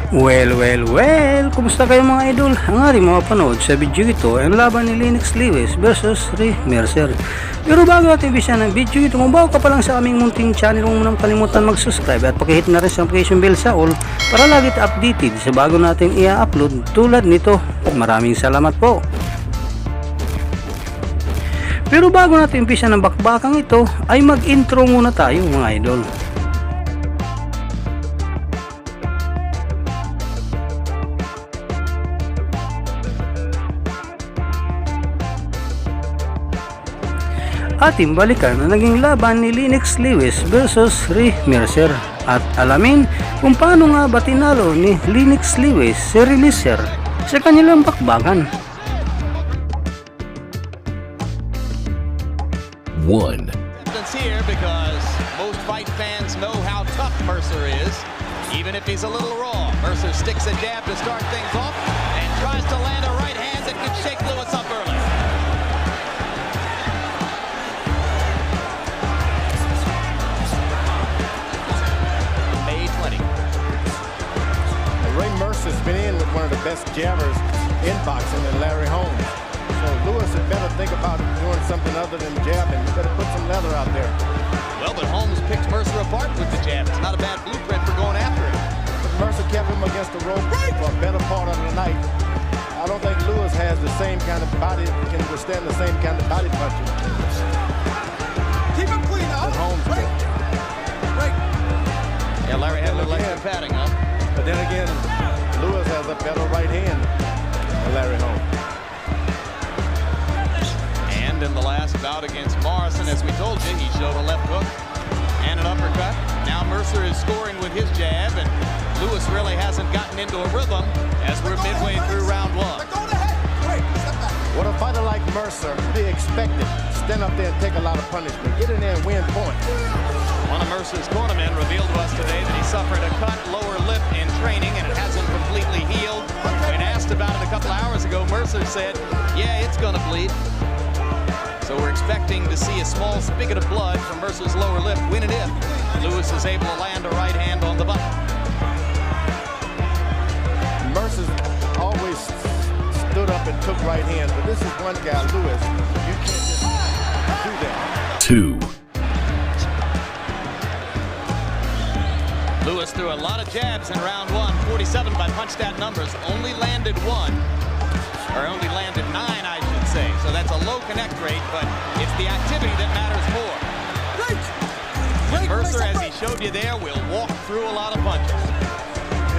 Well, kumusta kayo mga idol? Ang ating mga panood sa video ito ay ang laban ni Lennox Liwes versus Mercer. Pero bago natin umpisa ng video ito, kung bago ka pa lang sa aming munting channel, huwag mo nang kalimutan mag-subscribe at pakihit na rin sa notification bell sa all para lagi updated sa bago natin i-upload tulad nito. Maraming salamat po. Pero bago natin umpisa ng bakbakang ito, ay mag-intro muna tayo mga idol. Ating balikan na naging laban ni Lennox Liwes versus Mercer at alamin kung paano nga ba tinalo ni Lennox Liwes si Mercer sa kanilang bakbakan. 1. Here because most fight fans know how tough Mercer is, even if he's a little raw. Mercer sticks a jab to start things off and tries to land a right hand that could shake Liwes up early. Mercer's been in with one of the best jabbers in boxing than Larry Holmes. So Liwes had better think about doing something other than jabbing. He better put some leather out there. Well, but Holmes picked Mercer apart with the jab. It's not a bad blueprint for going after him. But Mercer kept him against the rope for a better part of the night. I don't think Liwes has the same kind of body, can withstand the same kind of body punches. Keep him clean out. Holmes did. Yeah, Larry had a little extra padding, huh? But then again, Liwes has a better right hand than Larry Holmes. And in the last bout against Morrison, as we told you, he showed a left hook and an uppercut. Now Mercer is scoring with his jab, and Liwes really hasn't gotten into a rhythm as we're midway through round one. What a fighter like Mercer, they expected. Stand up there and take a lot of punishment. Get in there and win points. One of Mercer's cornermen revealed to us today that he suffered a cut lower lip in training and it hasn't completely healed. When asked about it a couple hours ago, Mercer said, yeah, it's gonna bleed. So we're expecting to see a small spigot of blood from Mercer's lower lip when and if Liwes is able to land a right hand on the button. Mercer's always stood up and took right hands, but this is one guy, Liwes, you can't just do that. 2. Liwes threw a lot of jabs in round one, 47 by punch stat numbers, only landed 1, or only landed 9, I should say. So that's a low connect rate, but it's the activity that matters more. And Mercer, as he showed you there, will walk through a lot of punches.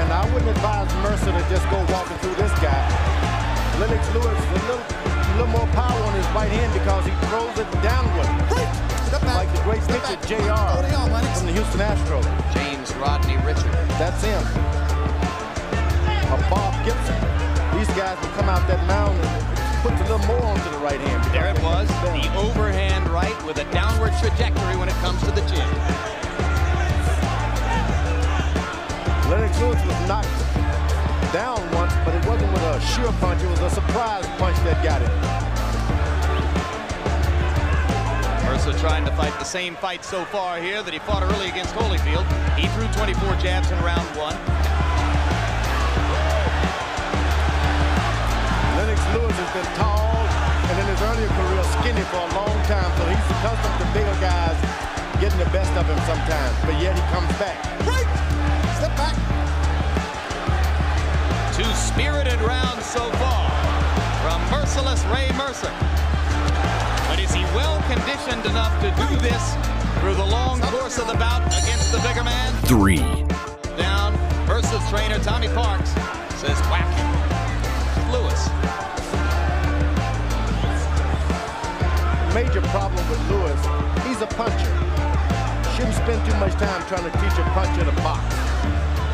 And I wouldn't advise Mercer to just go walking through this guy. Lennox Liwes, a little more power on his right hand because he throws it downward. Like the great pitcher JR from the Houston Astros. James Rodney Richard. That's him. Or Bob Gibson. These guys will come out that mound and put a little more onto the right hand. There it was, the overhand right with a downward trajectory when it comes to the chin. Lennox Liwes was knocked down once, but it wasn't with a sure punch. It was a surprise punch that got him. Mercer trying to fight the same fight so far here that he fought early against Holyfield. He threw 24 jabs in round one. Lennox Liwes has been tall and in his earlier career skinny for a long time, so he's accustomed to bigger guys getting the best of him sometimes, but yet he comes back. Right. Step back. 2 spirited rounds so far from merciless Mercer. But is he well conditioned enough to do this through the long course of the bout against the bigger man? 3. Down, Mercer's trainer Tommy Parks says whack him. Liwes. Major problem with Liwes, he's a puncher. Shouldn't spend too much time trying to teach a puncher to box.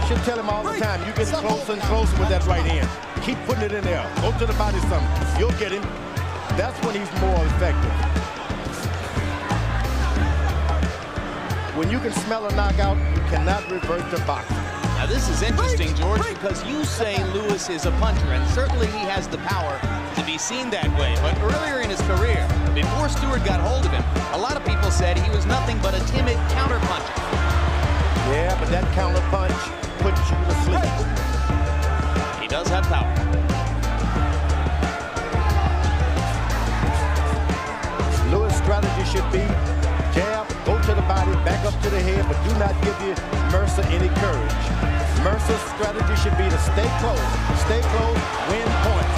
Should tell him all the time, you get closer and closer with that right hand. Keep putting it in there. Go to the body some. You'll get him. That's when he's more effective. When you can smell a knockout, you cannot revert to boxing. Now this is interesting, George, because you say Liwes is a puncher, and certainly he has the power to be seen that way. But earlier in his career, before Stewart got hold of him, a lot of people said he was nothing but a timid counterpuncher. Yeah, but that counter punch puts you to sleep. ahead, but do not give you Mercer any courage. Mercer's strategy should be to stay close, win points.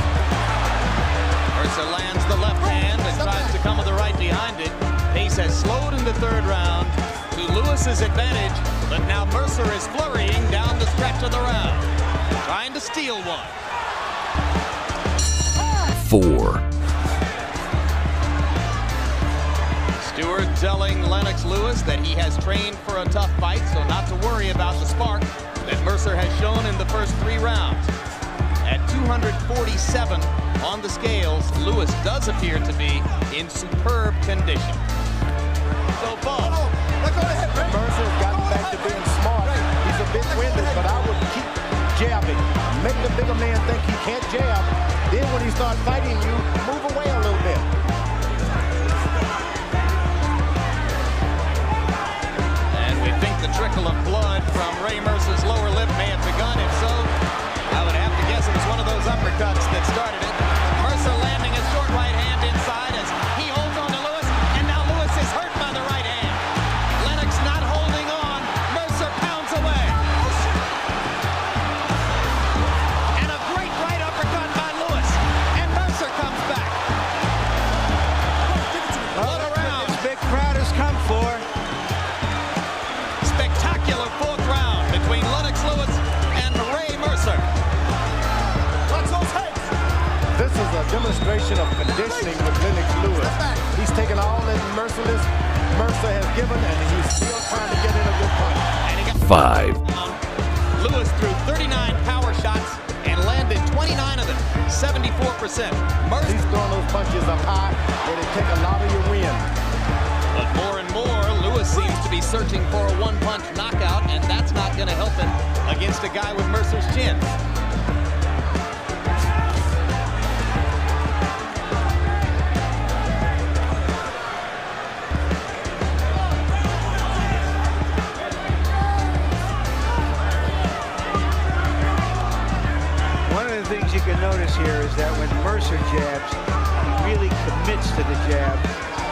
Mercer lands the left hand and tries to come with the right behind it. Pace has slowed in the third round to Liwes' advantage, but now Mercer is flurrying down the stretch of the round, trying to steal one. 4. Stewart telling Lennox Liwes that he has trained for a tough fight, so not to worry about the spark that Mercer has shown in the first 3 rounds. At 247 on the scales, Liwes does appear to be in superb condition. So, Bob. Mercer's gotten back to being smart. He's a bit winded, but I would keep jabbing. Make the bigger man think he can't jab. Then when he starts fighting you, move away a little bit. And we think the trickle of blood from Ray Mercer's lower lip may have begun. If so, I would have to guess it was one of those uppercuts that started it. Mercer landing a short right hand inside as he holds on to Liwes, and now Liwes is hurt by the right hand. Lennox not holding on. Mercer pounds away. And a great right uppercut by Liwes, and Mercer comes back. What a round. This big crowd has come for. Spectacular 4th round between Lennox Liwes and Ray Mercer. This is a demonstration of conditioning with Lennox Liwes. He's taken all that Mercer has given, and he's still trying to get in a good punch. And he got 5. Liwes threw 39 power shots and landed 29 of them, 74%. Mercer, He's throwing those punches up high where they take a lot of your wind. but more and more, Liwes seems to be searching for a one-punch knockout, and that's not going to help him against a guy with Mercer's chin. You can notice here is that when Mercer jabs, he really commits to the jab,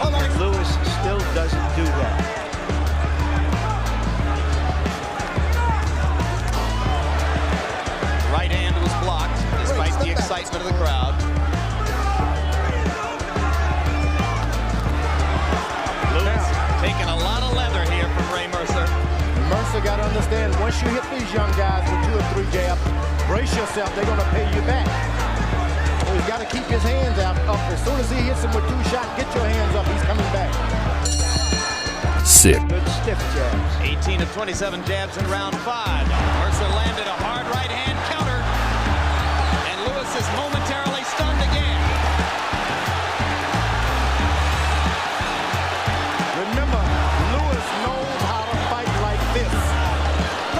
and Liwes still doesn't do that. Right hand was blocked despite the excitement of the crowd. Liwes taking a lot of leather here from Ray Mercer. Mercer got to understand, once you hit these young guys with 2 or 3 jabs, brace yourself, they're going to pay you back. So he's got to keep his hands up. As soon as he hits him with 2 shots, get your hands up. He's coming back. 6. Good stiff jabs. 18 of 27 jabs in round 5. Mercer landed a hard right hand counter, and Liwes is momentarily stunned again. Remember, Liwes knows how to fight like this.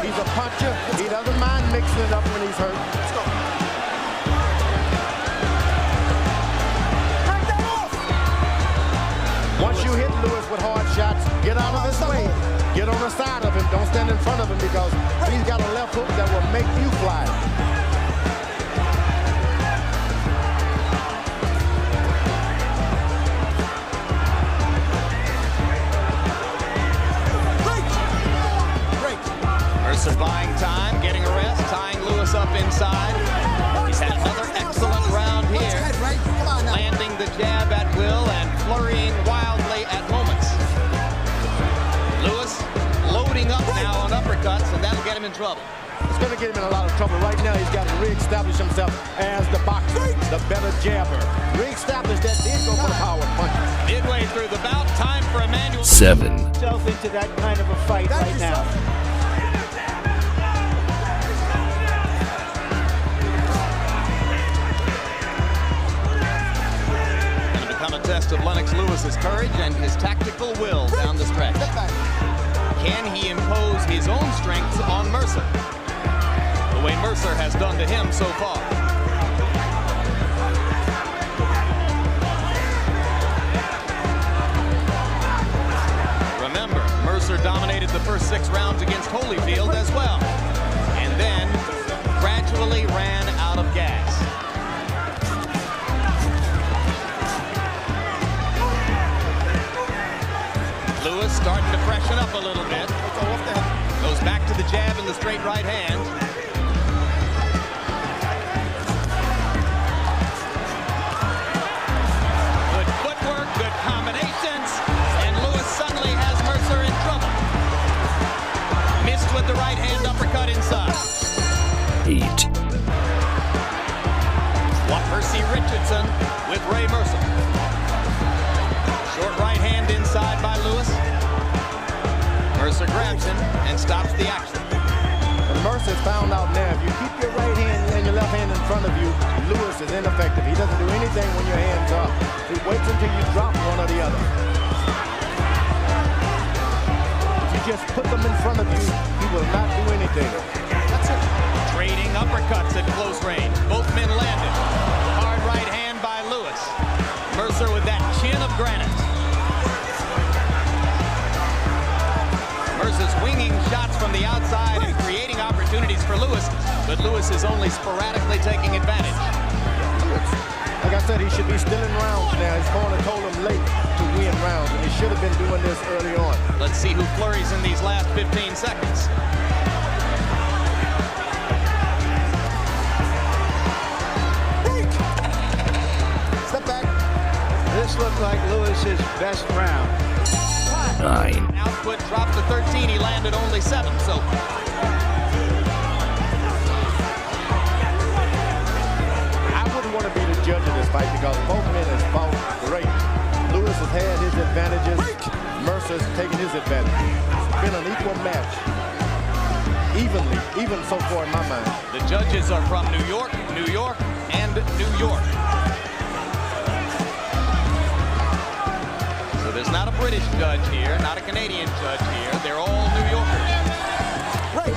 He's a puncher. He doesn't mind mixing it up when he's hurt. Let's go. Once you hit Liwes with hard shots, get out of his way. Get on the side of him. Don't stand in front of him because he's got a left hook that will make you fly. Mercer buying time, getting a rest, tying Liwes up inside. He's had another excellent round here, landing the jab at will and flurrying wildly at moments. Liwes loading up now on uppercuts, and that'll get him in trouble. It's going to get him in a lot of trouble. Right now, he's got to reestablish himself as the boxer, the better jabber. Reestablish that, then go for the power punch. Midway through the bout, time for Emmanuel. 7. Himself into that kind of a fight right now. A test of Lennox Liwes' courage and his tactical will down the stretch. Can he impose his own strength on Mercer, the way Mercer has done to him so far? Remember, Mercer dominated the first 6 rounds against Holyfield as well, and then gradually ran out of gas. Liwes starting to freshen up a little bit. the straight right hand. Good footwork, good combinations, and Liwes suddenly has Mercer in trouble. Missed with the right hand uppercut inside. 8. Percy Richardson with Ray Mercer. Short right hand inside by Liwes. Mercer grabs him and stops the action. And Mercer's found out now, if you keep your right hand and your left hand in front of you, Liwes is ineffective. He doesn't do anything when your hands up. He waits until you drop one or the other. If you just put them in front of you, he will not do anything. That's it. Trading uppercuts at close range. Both men landed. Hard right hand by Liwes. Mercer with that chin of granite. Mercer's winging shots from the outside and creating opportunities for Liwes, but Liwes is only sporadically taking advantage. Like I said, he should be still in rounds now. His corner told him late to win rounds, and he should have been doing this early on. Let's see who flurries in these last 15 seconds. Step back. This looked like Liwes' best round. 9. Output dropped to 13. He landed only 7. So I wouldn't want to be the judge of this fight because both men have fought great. Liwes has had his advantages. Mercer's taken his advantage. It's been an equal match. Even so far in my mind. the judges are from New York, New York, and New York. So there's not a British judge here, not a Canadian judge here. They're all New Yorkers. Right.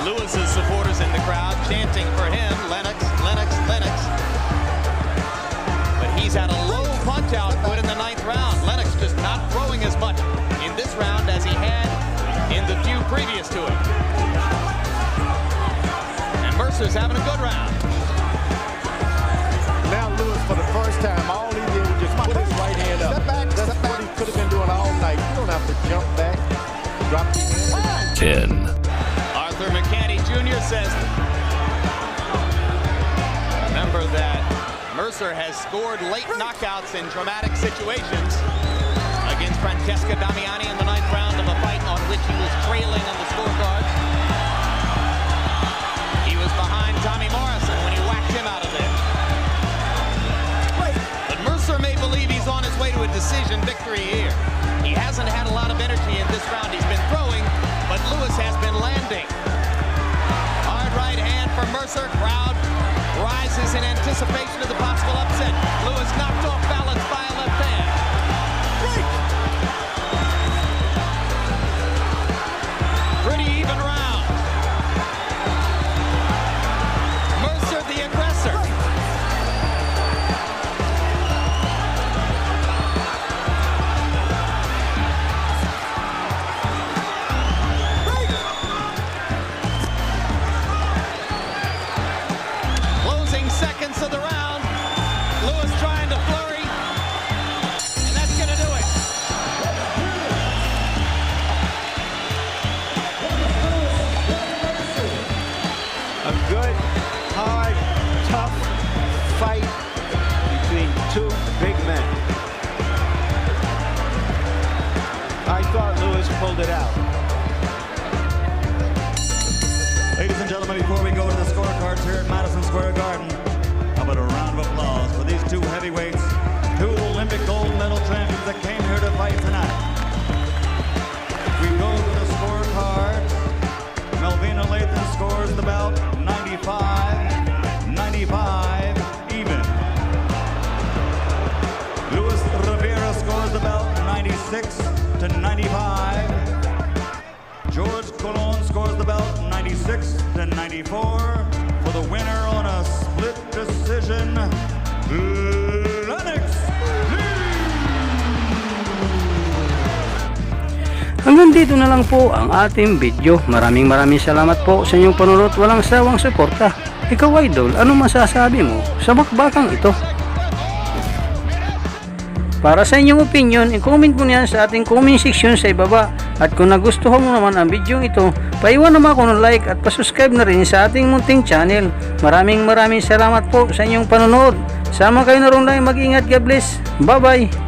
Liwes' supporters in the crowd chanting for him, Lennox, Lennox, Lennox. But he's had a low punch output in the 9th round. Lennox just not throwing as much in this round as he had in the few previous to it. And Mercer's having a good round. Now Liwes, for the first time, all he did was just put his right hand up. Step back, That's step what back. he could have been doing all night. You don't have to jump back, drop your hand. 10. Arthur McCanty Jr. says, remember that Mercer has scored late knockouts in dramatic situations against Francesca Damiani in the 9th round of a fight on which he was trailing on the scorecard. He was behind Tommy Morrison when he whacked him out of there. But Mercer may believe he's on his way to a decision victory here. He hasn't had a lot of energy in this round. He's been throwing, but Liwes has been landing. Hard right hand for Mercer. Crowd rises in anticipation of the possible upset. Liwes knocked off balance by a left hand. Pretty even round. Mercer the aggressor. Closing seconds of the round. Liwes trying to flurry. And that's going to do it. A good, hard, tough fight between two big men. I thought Liwes pulled it out. Ladies and gentlemen, before we go to the scorecards here at Madison Square Garden, how about a round of applause for these two heavyweights, two Olympic gold medal champions that came here to fight tonight. We go to the scorecards. Melvina Lathan scores the bout 95 even. Luis Rivera scores the bout 96-95. George Colon scores the bout 96-94 for the winner on a split decision, Lennox Liwes. Hanggang dito na lang po ang ating video. Maraming salamat po sa inyong panunod. Walang sawang suporta. Ikaw, Idol, anong masasabi mo sa bakbakang ito? Para sa inyong opinion, i-comment mo niyan sa ating comment section sa ibaba. At kung nagustuhan mo naman ang video ito, paiwan naman ako ng like at pasubscribe na rin sa ating munting channel. Maraming salamat po sa inyong panonood. Sama kayo na rin lang, mag-ingat, God bless. Bye bye.